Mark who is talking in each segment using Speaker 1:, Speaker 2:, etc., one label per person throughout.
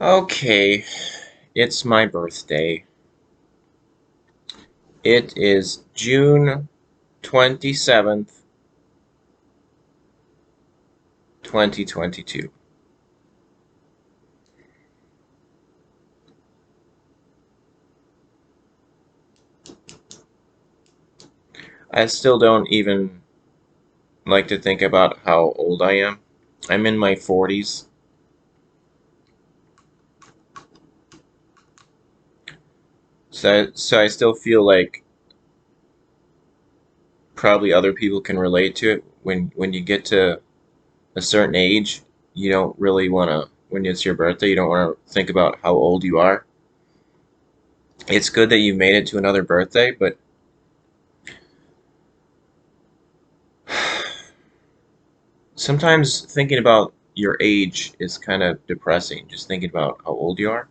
Speaker 1: Okay, it's my birthday. It is June 27th, 2022. I still don't even like to think about how old I am. I'm in my 40s. So I still feel like probably other people can relate to it. When you get to a certain age, you don't really want to, when it's your birthday, you don't want to think about how old you are. It's good that you made it to another birthday, but sometimes thinking about your age is kind of depressing, just thinking about how old you are.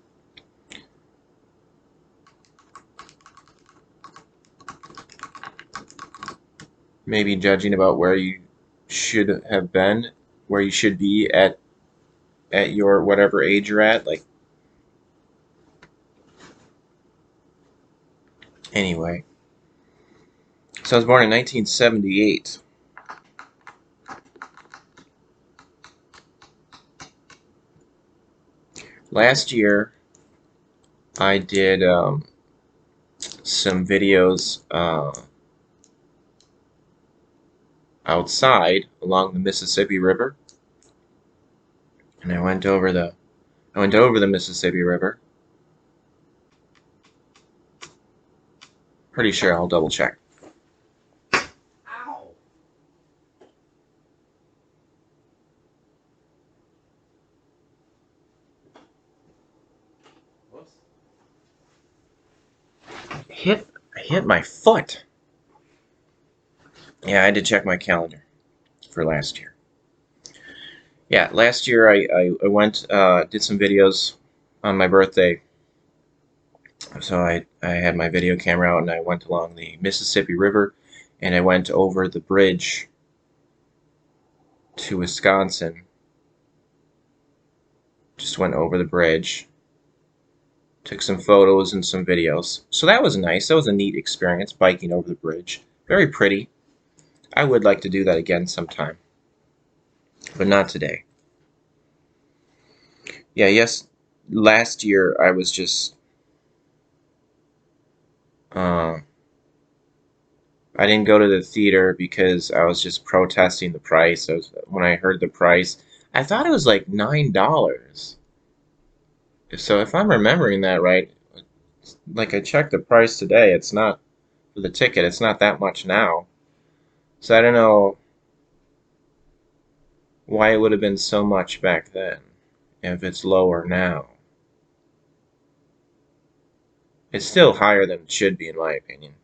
Speaker 1: Maybe judging about where you should have been, where you should be at your whatever age you're at. Like, anyway. So I was born in 1978. Last year, I did some videos outside along the Mississippi River, and I went over the Mississippi River. Pretty sure I'll double check. I hit my foot. Yeah, I had to check my calendar for last year. Yeah, last year I went did some videos on my birthday. So I had my video camera out and I went along the Mississippi River and I went over the bridge to Wisconsin. Just went over the bridge, took some photos and some videos. So that was nice. That was a neat experience biking over the bridge. Very pretty. I would like to do that again sometime, but not today. Yeah, yes, last year I was just uh, I didn't go to the theater because I was just protesting the price. When I heard the price, I thought it was like $9. So if I'm remembering that right, like I checked the price today, it's not for the ticket. It's not that much now. So I don't know why it would have been so much back then if it's lower now. It's still higher than it should be in my opinion.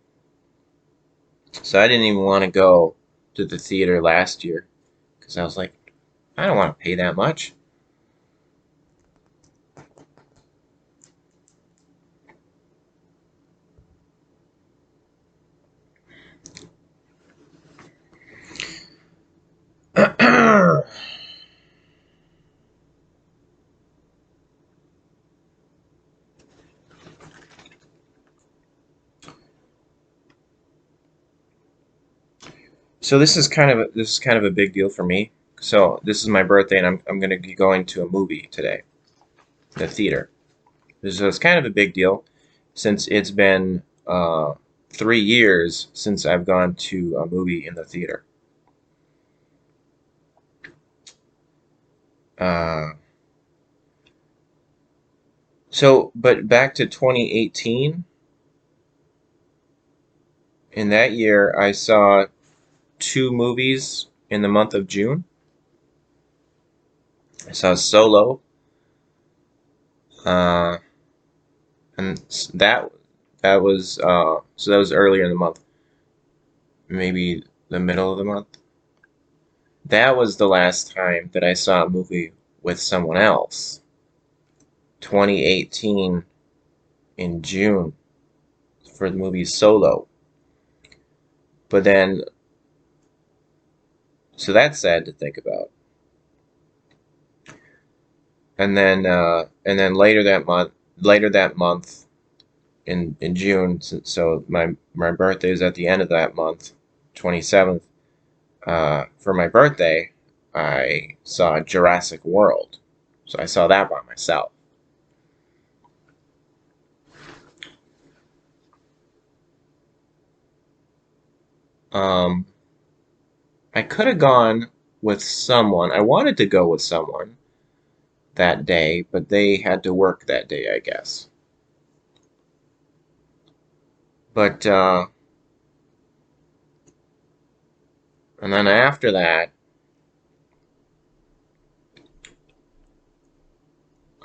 Speaker 1: So I didn't even want to go to the theater last year because I was like, I don't want to pay that much. So this is kind of a big deal for me. So this is my birthday, and I'm going to be going to a movie today, the theater. So it's kind of a big deal since it's been 3 years since I've gone to a movie in the theater. Uh, but back to 2018. In that year, I saw two movies in the month of June. I saw Solo, uh, and that was so that was earlier in the month, maybe the middle of the month. That was the last time that I saw a movie with someone else. 2018 in June for the movie Solo. But then, so that's sad to think about. and then later that month in June, so my birthday is at the end of that month, 27th. For my birthday, I saw Jurassic World, so I saw that by myself. Um, I could have gone with someone. I wanted to go with someone that day, but they had to work that day, I guess. But and then after that,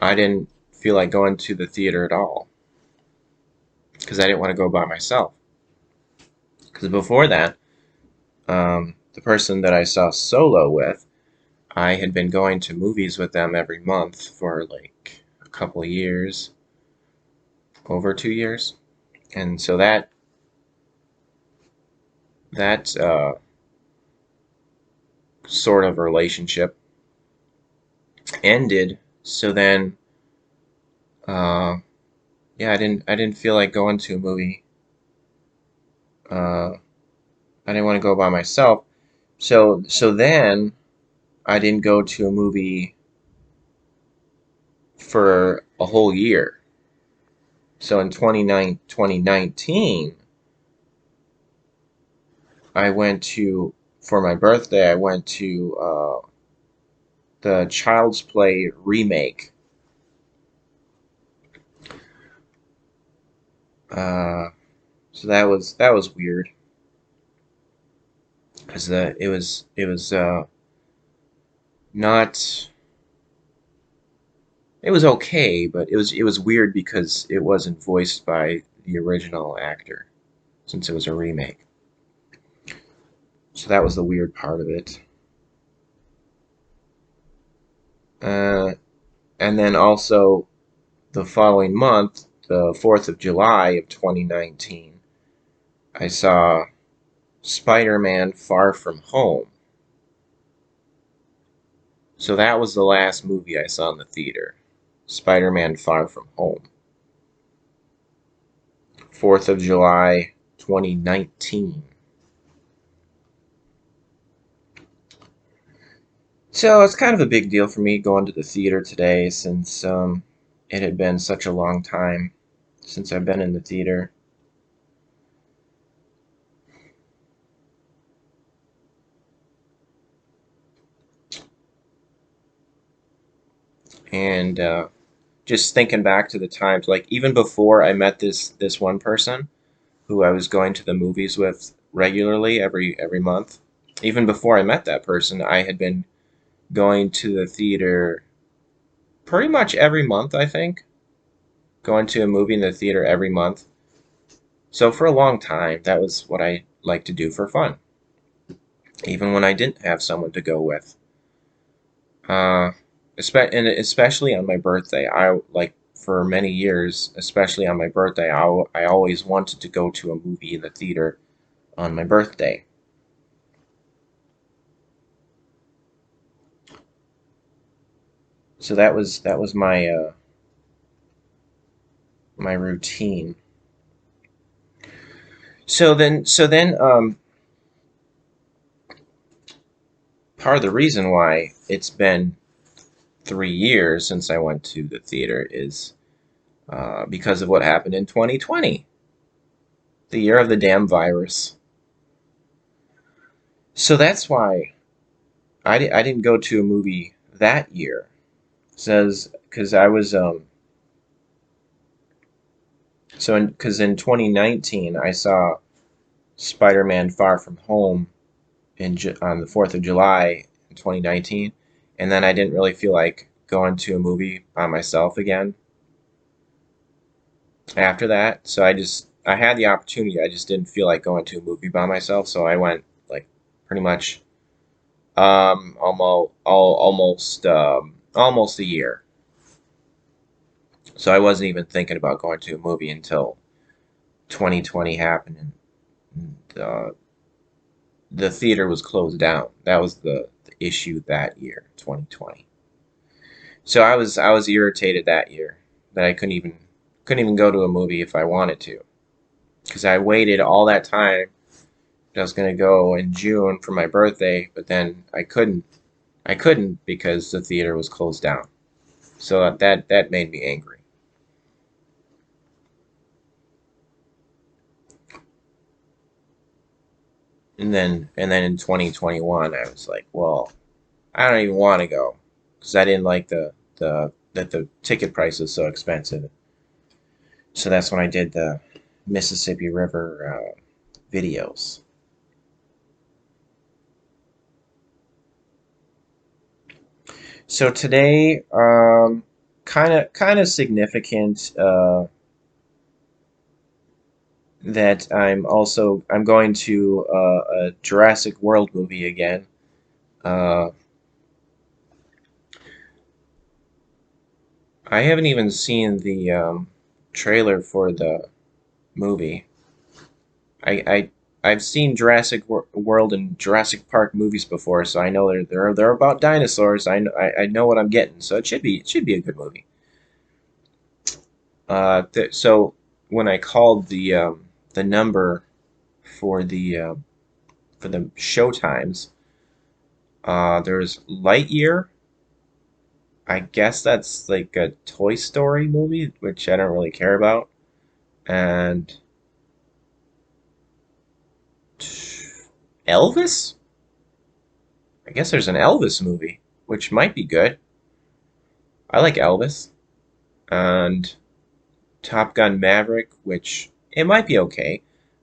Speaker 1: I didn't feel like going to the theater at all because I didn't want to go by myself. Because before that, the person that I saw Solo with, I had been going to movies with them every month for like a couple of years, over 2 years, and so that sort of relationship ended. So then, uh, yeah, I didn't feel like going to a movie. Uh, I didn't want to go by myself. So then I didn't go to a movie for a whole year. So in 2019, I went to, for my birthday, I went to the Child's Play remake. Uh, so that was weird because it was not, it was okay, but it was weird because it wasn't voiced by the original actor since it was a remake. So that was the weird part of it. Uh, and then also the following month, the 4th of July of 2019, I saw Spider-Man Far From Home. So that was the last movie I saw in the theater. Spider-Man Far From Home. 4th of July 2019. So it's kind of a big deal for me going to the theater today since it had been such a long time since I've been in the theater. And just thinking back to the times, like even before I met this one person who I was going to the movies with regularly every month, even before I met that person, I had been going to the theater pretty much every month, I think. Going to a movie in the theater every month. So for a long time, that was what I liked to do for fun, even when I didn't have someone to go with. Uh, and especially on my birthday, I like for many years, especially on my birthday, I always wanted to go to a movie in the theater on my birthday. So that was my routine. So then, part of the reason why it's been 3 years since I went to the theater is because of what happened in 2020, the year of the damn virus. So that's why I didn't go to a movie that year. Says because I was because in 2019 I saw Spider-Man Far From Home on the 4th of July in 2019, and then I didn't really feel like going to a movie by myself again after that. So I had the opportunity. I just didn't feel like going to a movie by myself. So I went like pretty much almost a year. So I wasn't even thinking about going to a movie until 2020 happened and the theater was closed down. That was the issue that year, 2020. So I was irritated that year that I couldn't even go to a movie if I wanted to, because I waited all that time. I was gonna go in June for my birthday, but then I couldn't. I couldn't because the theater was closed down. So that made me angry. And then in 2021, I was like, well, I don't even want to go because I didn't like the that the ticket price was so expensive. So that's when I did the Mississippi River videos. So today, kind of significant that I'm going to a Jurassic World movie again. Uh, I haven't even seen the trailer for the movie. I, I I've seen World and Jurassic Park movies before, so I know they're about dinosaurs. I know what I'm getting, so it should be a good movie. So when I called the number for the show times, there's Lightyear. I guess that's like a Toy Story movie, which I don't really care about, and Elvis. I guess there's an Elvis movie, which might be good. I like Elvis. And Top Gun Maverick, which it might be okay.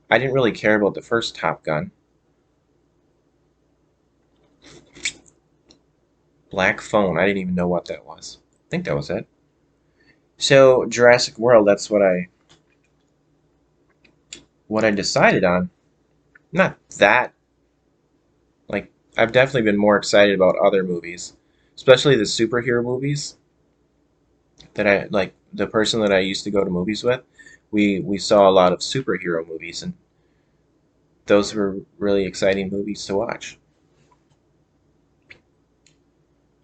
Speaker 1: I didn't really care about the first Top Gun. Black Phone, I didn't even know what that was. I think that was it. So Jurassic World, that's what I decided on. Not that like I've definitely been more excited about other movies, especially the superhero movies that I like. The person that I used to go to movies with, we saw a lot of superhero movies, and those were really exciting movies to watch.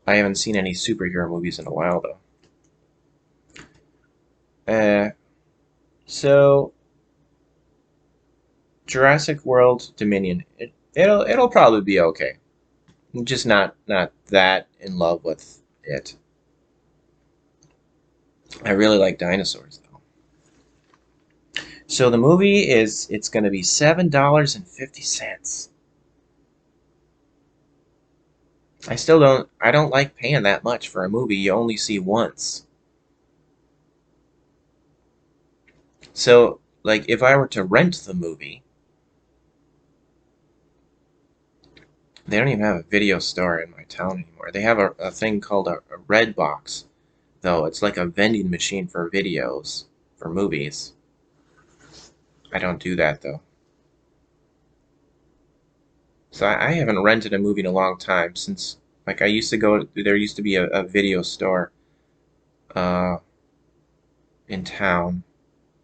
Speaker 1: I haven't seen any superhero movies in a while though. Uh, so Jurassic World Dominion, it'll probably be okay. I'm just not that in love with it. I really like dinosaurs though. So the movie it's going to be $7.50. I don't like paying that much for a movie you only see once. So like if I were to rent the movie, they don't even have a video store in my town anymore. They have a thing called a Red Box, though. It's like a vending machine for videos, for movies. I don't do that though. So I haven't rented a movie in a long time since like I used to go there used to be a video store uh in town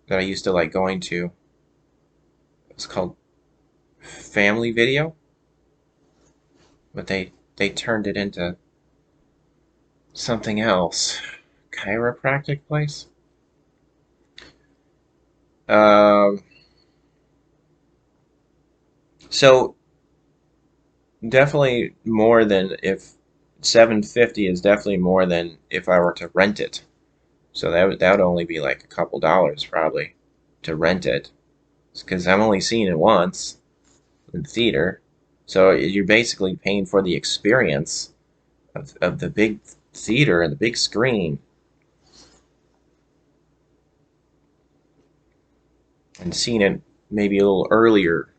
Speaker 1: that I used to like going to. It's called Family Video, but they turned it into something else. Chiropractic place? Um so definitely more than if 750 is definitely more than if I were to rent it. So that would only be like a couple dollars probably to rent it because I'm only seeing it once in theater. So you're basically paying for the experience of the big theater and the big screen and seeing it maybe a little earlier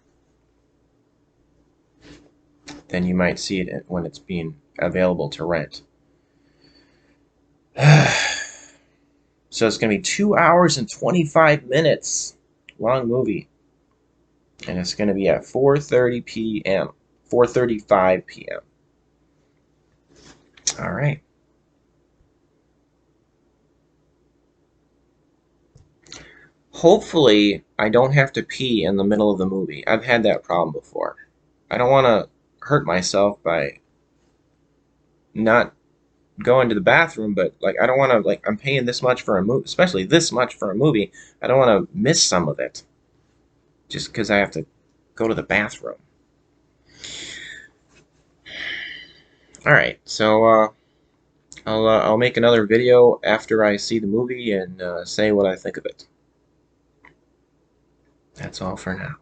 Speaker 1: than you might see it when it's being available to rent. So it's going to be 2 hours and 25 minutes long movie, and it's going to be at 4:30 p.m. 4:35 p.m. All right. Hopefully, I don't have to pee in the middle of the movie. I've had that problem before. I don't want to hurt myself by not go into the bathroom, but like I don't want to like I'm paying this much for a movie, especially this much for a movie. I don't want to miss some of it just because I have to go to the bathroom. All right, so I'll make another video after I see the movie and say what I think of it. That's all for now.